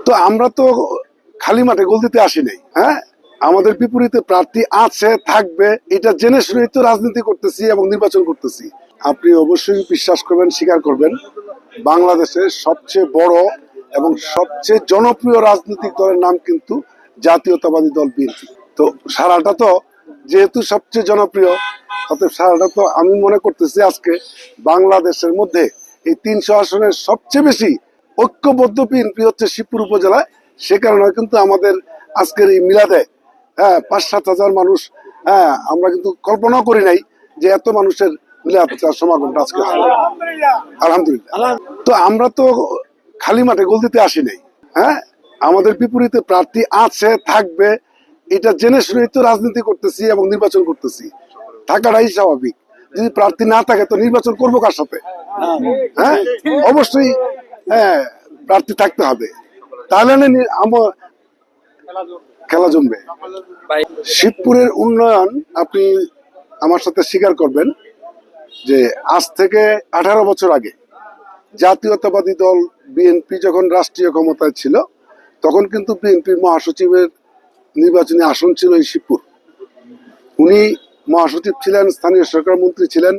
তো আমরা তো খালি মাঠে গোল দিতে আসি নাই। হ্যাঁ, আমাদের বিপরীতে প্রার্থী আছে, থাকবে, এটা জেনে শুনেই তো রাজনীতি করতেছি এবং নির্বাচন করতেছি। আপনি অবশ্যই বিশ্বাস করবেন, স্বীকার করবেন, বাংলাদেশের সবচেয়ে বড় এবং সবচেয়ে জনপ্রিয় রাজনৈতিক দলের নাম কিন্তু জাতীয়তাবাদী দল বিএনপি। তো সারাটা তো যেহেতু সবচেয়ে জনপ্রিয়, অতএব সারাটা তো আমি মনে করতেছি আজকে বাংলাদেশের মধ্যে এই 300 আসনের সবচেয়ে বেশি ঐক্যবদ্ধ বিএনপি হচ্ছে শিবপুর উপজেলায়। সে কারণে কিন্তু আমাদের আজকের এই মিলাদে 5-7 হাজার মানুষ, আমরা কিন্তু কল্পনাও করি নাই যে এত মানুষের মিলাদ সমাগমটা আজকে হবে। আলহামদুলিল্লাহ। তো আমরা তো খালি মাঠে গোল দিতে আসি নাই। হ্যাঁ, আমাদের বিপরীতে প্রার্থী আছে, থাকবে, এটা জেনে শুনেই তো রাজনীতি করতেছি এবং নির্বাচন করতেছি। থাকাটাই স্বাভাবিক। যদি প্রার্থী না থাকে তো নির্বাচন করবো কার সাথে? হ্যাঁ, অবশ্যই প্রার্থী থাকতে হবে, তাহলে খেলা জমবে। শিবপুরের উন্নয়ন আপনি আমার সাথে স্বীকার করবেন যে আজ থেকে 18 বছর আগে জাতীয়তাবাদী দল বিএনপি যখন রাষ্ট্রীয় ক্ষমতায় ছিল, তখন কিন্তু বিএনপির মহাসচিবের নির্বাচনী আসন ছিল এই শিবপুর। উনি মহাসচিব ছিলেন, স্থানীয় সরকার মন্ত্রী ছিলেন।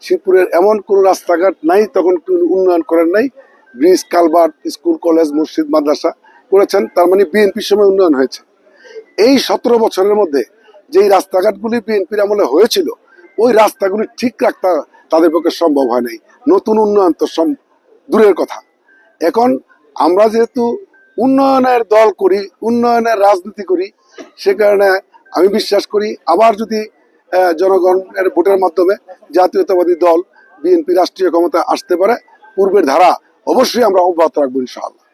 শিবপুরের এমন কোন রাস্তাঘাট নাই তখন উন্নয়ন করেন নাই। ব্রিজ, কালভার্ট, স্কুল, কলেজ, মসজিদ, মাদ্রাসা করেছেন। তার মানে বিএনপির সময় উন্নয়ন হয়েছে। এই 17 বছরের মধ্যে যেই রাস্তাঘাটগুলি বিএনপির আমলে হয়েছিল, ওই রাস্তাগুলি ঠিক রাখতে তাদের পক্ষে সম্ভব হয় নাই। নতুন উন্নয়ন তো দূরের কথা। এখন আমরা যেহেতু উন্নয়নের দল করি, উন্নয়নের রাজনীতি করি, সে কারণে আমি বিশ্বাস করি আবার যদি জনগণের ভোটের মাধ্যমে জাতীয়তাবাদী দল বিএনপি রাষ্ট্রীয় ক্ষমতায় আসতে পারে, পূর্বের ধারা অবশ্যই আমরা অব্যাহত রাখবো ইনশাআল্লাহ।